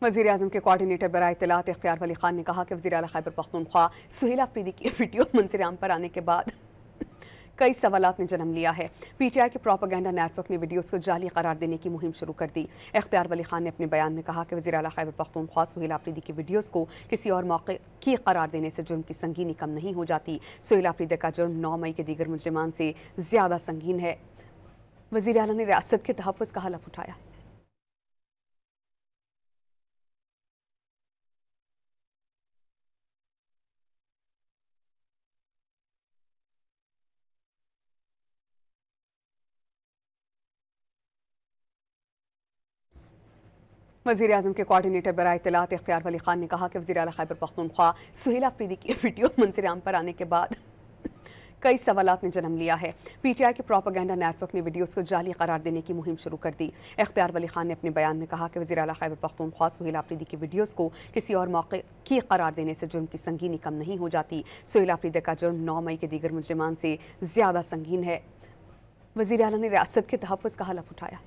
वज़ीर आज़म के कोऑर्डिनेटर बराए इत्तलात इख्तियार वली खान ने कहा कि वज़ीर आला खैबर पख्तूनख्वा सुहेल अफरीदी की वीडियो मंजर आम पर आने के बाद कई सवालात ने जन्म लिया है। पीटीआई के प्रोपेगेंडा नेटवर्क ने वीडियोस को जाली करार देने की मुहिम शुरू कर दी। इख्तियार वली खान ने अपने बयान में कहा कि वज़ीर आला खैबर पख्तूनख्वा सुहेल अफरीदी की वीडियोस को किसी और मौके की करार देने से जुर्म की संगीनी कम नहीं हो जाती। सुहेल अफरीदी का जुर्म 9 मई के दीगर मुजरिमान से ज़्यादा संगीन है। वज़ीर आला ने रियासत के तहफ़्फ़ुज़ का हलफ उठाया। वज़ीर आज़म के कोऑर्डिनेटर बराए इत्तलात इख्तियार वली खान ने कहा कि वज़ीर आला खैबर पख्तूनख्वा सुहेल अफरीदी की वीडियो मंजर आम पर आने के बाद कई सवालात ने जन्म लिया है। पीटीआई के प्रोपेगेंडा नेटवर्क ने वीडियोस को जाली करार देने की मुहिम शुरू कर दी। इख्तियार वली खान ने अपने बयान में कहा कि वज़ीर आला खैबर पख्तूनख्वा सुहेल अफरीदी की वीडियोस को किसी और मौके की करार देने से जुर्म की संगीनी कम नहीं हो जाती। सुहेल अफरीदी का जुर्म 9 मई के दीगर मुजरिमान से ज़्यादा संगीन है। वज़ीर आला ने रियासत के तहफ़्फ़ुज़ का हलफ उठाया।